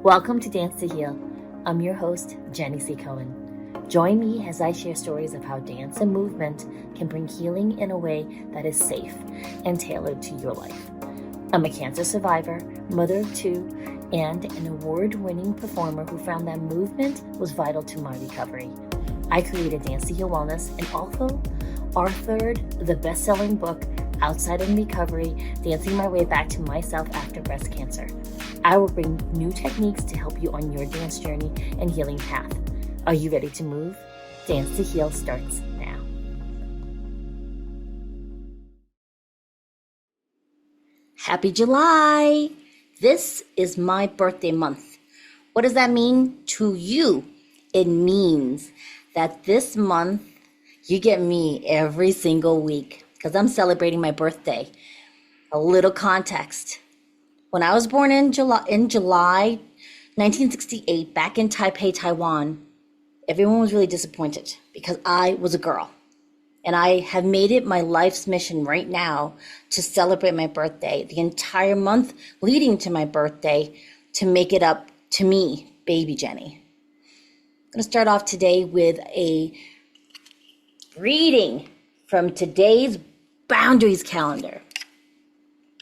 Welcome to Dance to Heal. I'm your host, Jenny C. Cohen. Join me as I share stories of how dance and movement can bring healing in a way that is safe and tailored to your life. I'm a cancer survivor, mother of two, and an award-winning performer who found that movement was vital to my recovery. I created Dance to Heal Wellness and also authored the best-selling book, Outside of Recovery, Dancing My Way Back to Myself After Breast Cancer. I will bring new techniques to help you on your dance journey and healing path. Are you ready to move? Dance to Heal starts now. Happy July! This is my birthday month. What does that mean to you? It means that this month you get me every single week because I'm celebrating my birthday. A little context. When I was born in July 1968, back in Taipei, Taiwan, everyone was really disappointed because I was a girl. And I have made it my life's mission right now to celebrate my birthday, the entire month leading to my birthday, to make it up to me, baby Jenny. I'm going to start off today with a reading from today's Boundaries calendar.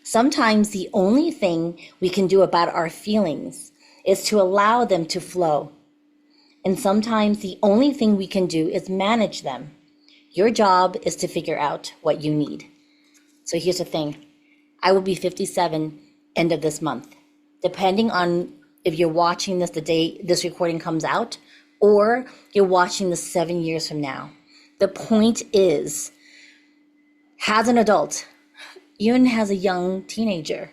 Sometimes the only thing we can do about our feelings is to allow them to flow. And sometimes the only thing we can do is manage them. Your job is to figure out what you need. So here's the thing. I will be 57 end of this month. Depending on if you're watching this the day this recording comes out, or you're watching this 7 years from now. The point is, as an adult, even as a young teenager,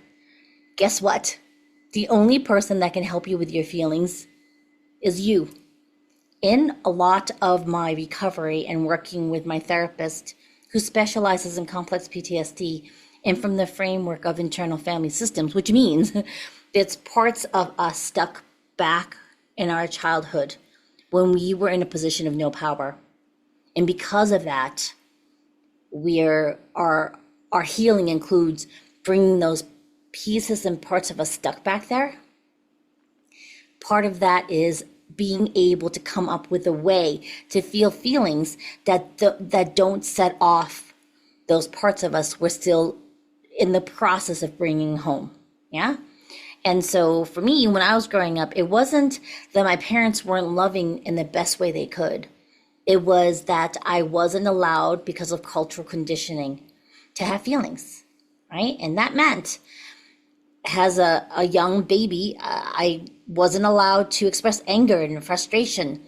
guess what? The only person that can help you with your feelings is you. In a lot of my recovery and working with my therapist who specializes in complex PTSD and from the framework of internal family systems, which means it's parts of us stuck back in our childhood when we were in a position of no power. And because of that, our healing includes bringing those pieces and parts of us stuck back there. Part of that is being able to come up with a way to feel feelings that don't set off those parts of us we're still in the process of bringing home. Yeah. And so for me, when I was growing up, it wasn't that my parents weren't loving in the best way they could. It was that I wasn't allowed, because of cultural conditioning, to have feelings, right? And that meant, as a young baby, I wasn't allowed to express anger and frustration.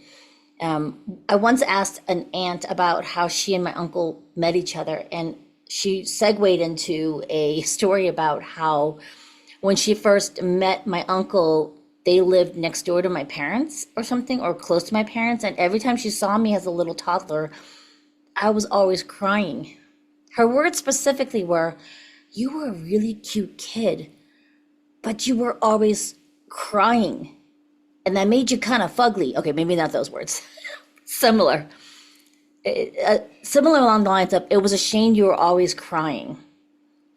I once asked an aunt about how she and my uncle met each other, and she segued into a story about how when she first met my uncle, they lived next door to my parents or something, or close to my parents. And every time she saw me as a little toddler, I was always crying. Her words specifically were, "You were a really cute kid, but you were always crying. And that made you kind of fugly." Okay, maybe not those words. Similar along the lines of, "It was a shame you were always crying,"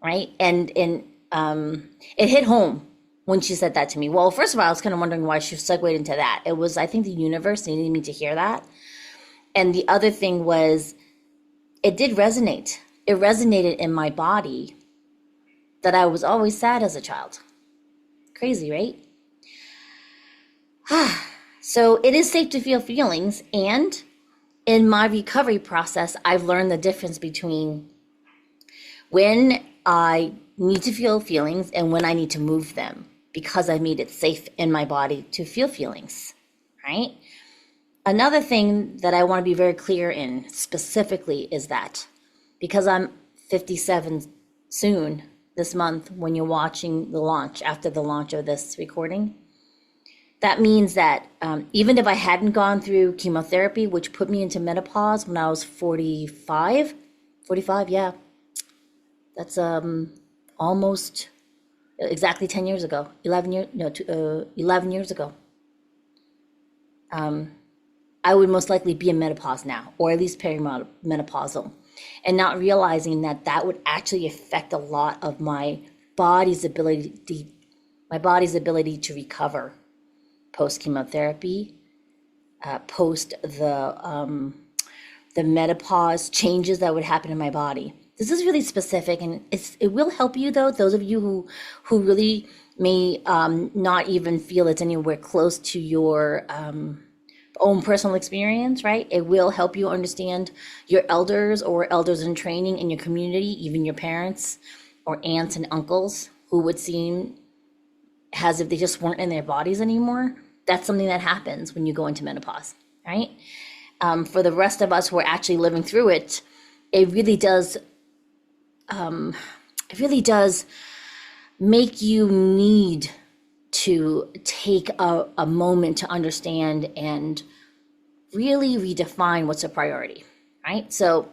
right? And it hit home when she said that to me. Well, first of all, I was kind of wondering why she segued into that. It was, I think, the universe needed me to hear that. And the other thing was, it did resonate. It resonated in my body that I was always sad as a child. Crazy, right? So it is safe to feel feelings. And in my recovery process, I've learned the difference between when I need to feel feelings and when I need to move them, because I made it safe in my body to feel feelings, right? Another thing that I want to be very clear in specifically is that because I'm 57 soon this month, when you're watching the launch, after the launch of this recording, that means that even if I hadn't gone through chemotherapy, which put me into menopause when I was 45, yeah, that's almost exactly 10 years ago, 11 years ago. I would most likely be in menopause now, or at least perimenopausal, and not realizing that that would actually affect a lot of my body's ability to recover post chemotherapy, post the menopause changes that would happen in my body. This is really specific, and it will help you though. Those of you who really may not even feel it's anywhere close to your own personal experience, right? It will help you understand your elders or elders in training in your community, even your parents or aunts and uncles who would seem as if they just weren't in their bodies anymore. That's something that happens when you go into menopause, right? For the rest of us who are actually living through it, it really does make you need to take a moment to understand and really redefine what's a priority, right? So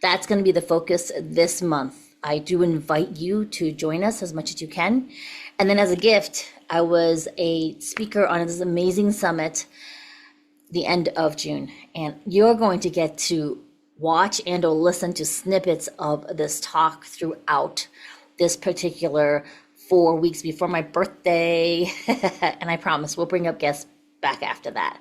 that's going to be the focus this month. I do invite you to join us as much as you can. And then as a gift, I was a speaker on this amazing summit the end of June, and you're going to get to watch and or listen to snippets of this talk throughout this particular 4 weeks before my birthday. And I promise we'll bring up guests back after that.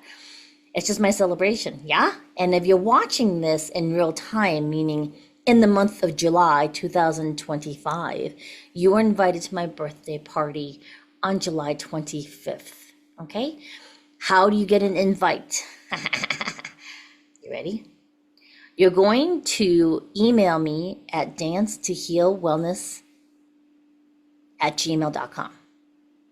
It's just my celebration, yeah? And if you're watching this in real time, meaning in the month of July 2025, you are invited to my birthday party on July 25th, okay? How do you get an invite? You ready? You're going to email me at dancetohealwellness@gmail.com.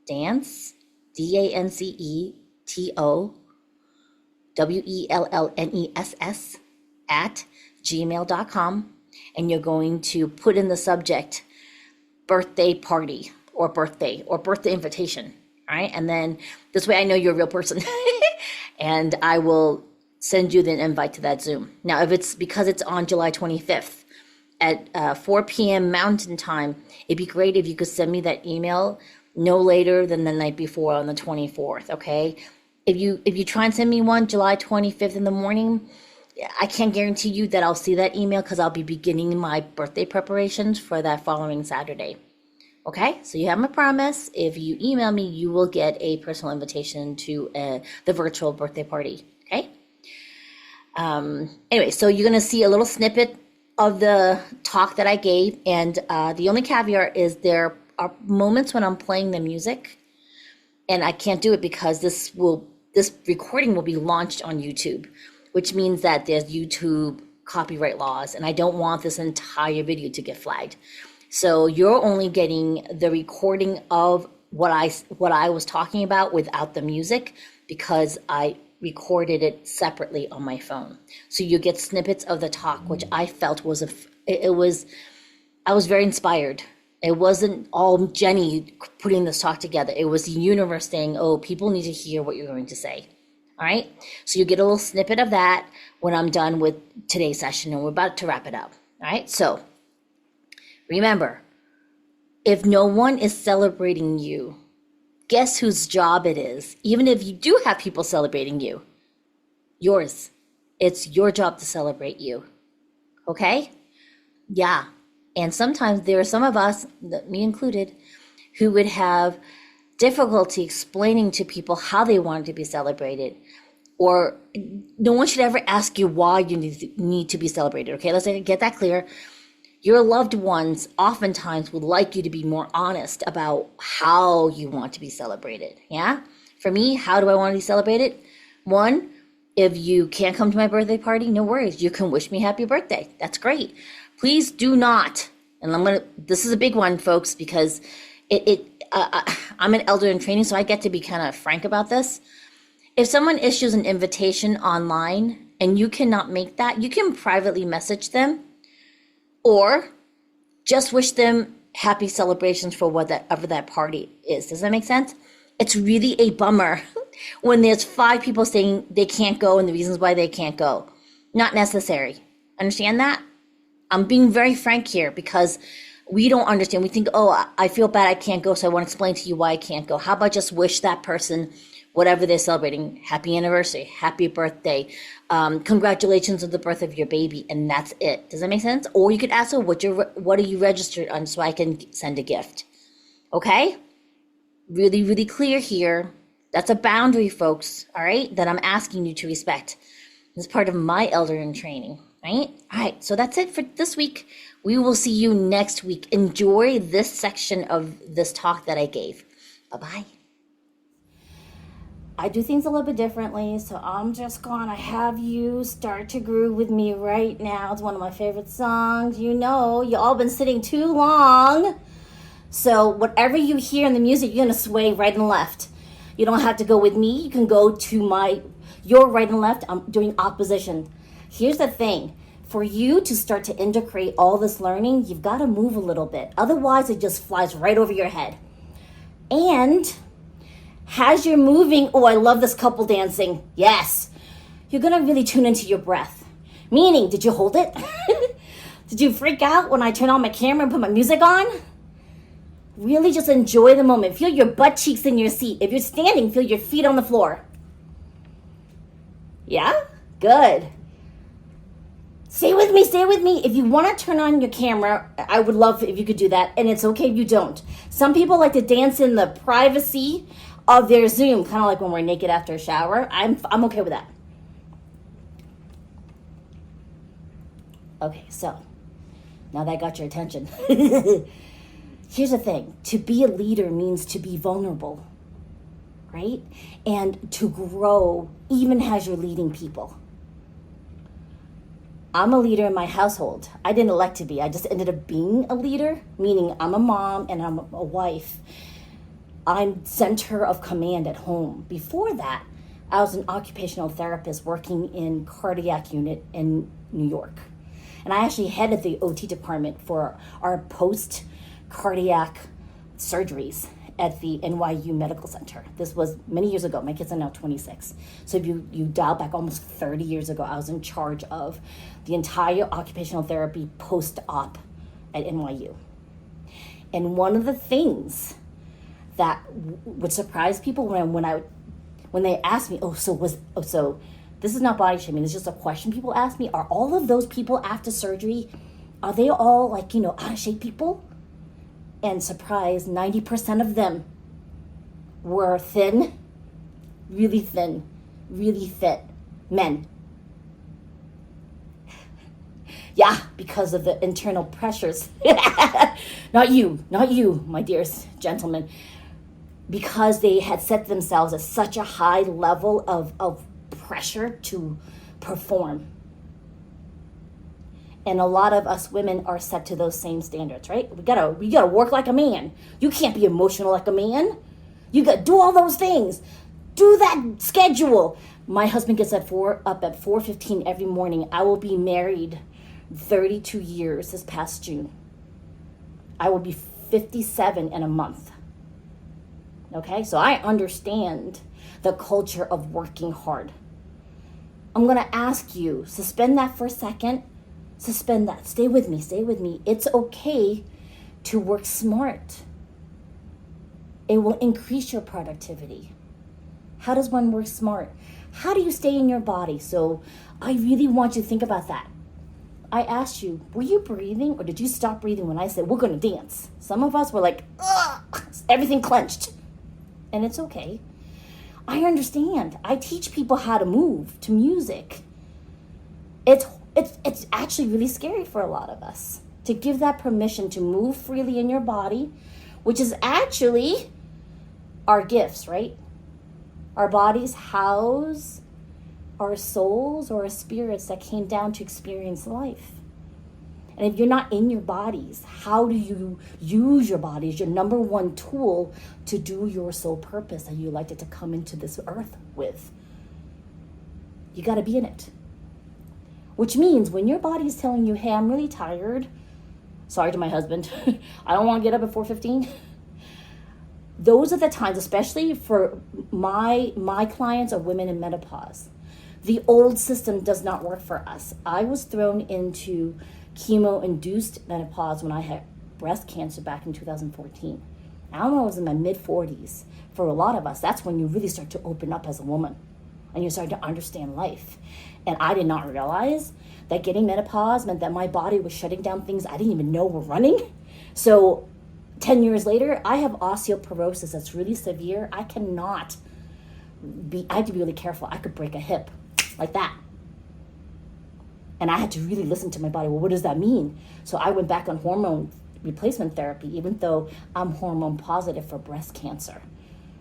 Dance, DANCETOWELLNESS at gmail.com. And you're going to put in the subject birthday party or birthday invitation. All right. And then this way I know you're a real person and I will send you the invite to that Zoom. Now, if it's because it's on July 25th at 4 p.m. Mountain Time, it'd be great if you could send me that email no later than the night before on the 24th. Okay. If you try and send me one July 25th in the morning, I can't guarantee you that I'll see that email because I'll be beginning my birthday preparations for that following Saturday. Okay, so you have my promise. If you email me, you will get a personal invitation to the virtual birthday party. Okay. Anyway, so you're going to see a little snippet of the talk that I gave. And the only caveat is there are moments when I'm playing the music and I can't do it because this recording will be launched on YouTube, which means that there's YouTube copyright laws, and I don't want this entire video to get flagged. So you're only getting the recording of what I was talking about without the music because I recorded it separately on my phone. So you get snippets of the talk, which I felt I was very inspired. It wasn't all Jenny putting this talk together. It was the universe saying, oh, people need to hear what you're going to say. All right. So you get a little snippet of that when I'm done with today's session, and we're about to wrap it up. All right. So remember, if no one is celebrating you, guess whose job it is? Even if you do have people celebrating you, yours. It's your job to celebrate you. Okay? Yeah. And sometimes there are some of us, me included, who would have difficulty explaining to people how they wanted to be celebrated. Or no one should ever ask you why you need to be celebrated. Okay, let's get that clear. Your loved ones oftentimes would like you to be more honest about how you want to be celebrated. Yeah? For me, how do I want to be celebrated? One, if you can't come to my birthday party, no worries. You can wish me happy birthday. That's great. Please do not, and this is a big one, folks, because I'm an elder in training, so I get to be kind of frank about this. If someone issues an invitation online and you cannot make that, you can privately message them or just wish them happy celebrations for whatever that party is. Does that make sense? It's really a bummer when there's 5 people saying they can't go and the reasons why they can't go. Not necessary. Understand that? I'm being very frank here because we don't understand. We think, oh, I feel bad I can't go, so I want to explain to you why I can't go. How about just wish that person, whatever they're celebrating, happy anniversary, happy birthday, congratulations on the birth of your baby, and that's it. Does that make sense? Or you could ask her, what are you registered on so I can send a gift? Okay? Really, really clear here. That's a boundary, folks, all right, that I'm asking you to respect. It's part of my eldering training, right? All right, so that's it for this week. We will see you next week. Enjoy this section of this talk that I gave. Bye-bye. I do things a little bit differently, so I'm just gonna have you start to groove with me right now. It's one of my favorite songs. You know, you all been sitting too long. So whatever you hear in the music, you're gonna sway right and left. You don't have to go with me. You can go to your right and left. I'm doing opposition. Here's the thing. For you to start to integrate all this learning, you've got to move a little bit. Otherwise, it just flies right over your head. And as you're moving, oh, I love this couple dancing. Yes. You're going to really tune into your breath. Meaning, did you hold it? Did you freak out when I turn on my camera and put my music on? Really just enjoy the moment. Feel your butt cheeks in your seat. If you're standing, feel your feet on the floor. Yeah? Good. Stay with me, stay with me. If you want to turn on your camera, I would love if you could do that. And it's okay if you don't. Some people like to dance in the privacy of their Zoom, kind of like when we're naked after a shower. I'm okay with that. Okay, so now that I got your attention. Here's the thing. To be a leader means to be vulnerable, right? And to grow even as you're leading people. I'm a leader in my household. I didn't elect to be. I just ended up being a leader, meaning I'm a mom and I'm a wife. I'm center of command at home. Before that, I was an occupational therapist working in cardiac unit in New York. And I actually headed the OT department for our post-cardiac surgeries at the NYU Medical Center. This was many years ago. My kids are now 26. So if you dial back almost 30 years ago, I was in charge of the entire occupational therapy post-op at NYU. And one of the things that would surprise people when they ask me, so this is not body shaming, it's just a question people ask me, are all of those people after surgery, are they all like, out of shape people? And surprise, 90% of them were thin, really fit men. Yeah, because of the internal pressures. Not you, my dearest gentlemen. Because they had set themselves at such a high level of pressure to perform. And a lot of us women are set to those same standards, right? We gotta work like a man. You can't be emotional like a man. You gotta do all those things. Do that schedule. My husband gets up at 4:15 every morning. I will be married 32 years this past June. I will be 57 in a month. Okay, so I understand the culture of working hard. I'm gonna ask you, suspend that for a second. Suspend that. Stay with me. It's okay to work smart. It will increase your productivity. How does one work smart? How do you stay in your body? So I really want you to think about that. I asked you, were you breathing or did you stop breathing when I said we're going to dance? Some of us were like, ugh, everything clenched. And it's okay. I understand. I teach people how to move to music. It's actually really scary for a lot of us to give that permission to move freely in your body, which is actually our gifts, right? Our bodies house our souls or our spirits that came down to experience life. And if you're not in your bodies, how do you use your body as your number one tool to do your soul purpose that you elected to come into this earth with? You got to be in it. Which means when your body is telling you, hey, I'm really tired. Sorry to my husband. I don't want to get up at 4:15. Those are the times, especially for my clients are women in menopause. The old system does not work for us. I was thrown into chemo-induced menopause when I had breast cancer back in 2014. I was in my mid-40s. For a lot of us, that's when you really start to open up as a woman and you start to understand life. And I did not realize that getting menopause meant that my body was shutting down things I didn't even know were running. So 10 years later, I have osteoporosis that's really severe. I cannot I had to be really careful. I could break a hip like that. And I had to really listen to my body. Well, what does that mean? So I went back on hormone replacement therapy, even though I'm hormone positive for breast cancer.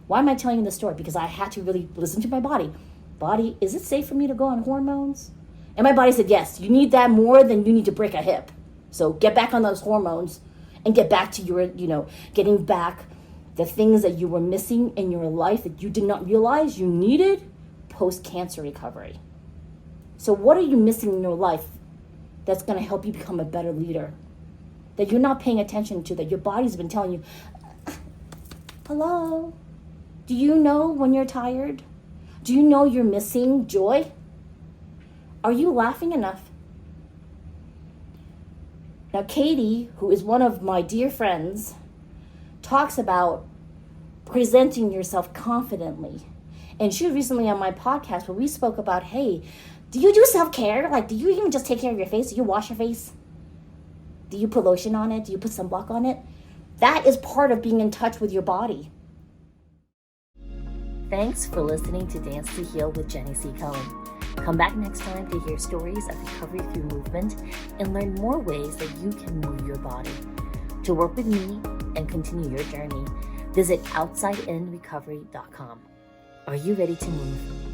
Why am I telling you this story? Because I had to really listen to my body. Body, is it safe for me to go on hormones? And my body said, yes, you need that more than you need to break a hip. So get back on those hormones and get back to your, getting back the things that you were missing in your life that you did not realize you needed post-cancer recovery. So what are you missing in your life that's going to help you become a better leader? That you're not paying attention to, that your body's been telling you, hello, do you know when you're tired? Do you know you're missing joy? Are you laughing enough? Now, Katie, who is one of my dear friends, talks about presenting yourself confidently. And she was recently on my podcast where we spoke about, hey, do you do self-care? Like, do you even just take care of your face? Do you wash your face? Do you put lotion on it? Do you put sunblock on it? That is part of being in touch with your body. Thanks for listening to Dance to Heal with Jenny C. Cohen. Come back next time to hear stories of recovery through movement and learn more ways that you can move your body. To work with me and continue your journey, visit OutsideInRecovery.com. Are you ready to move?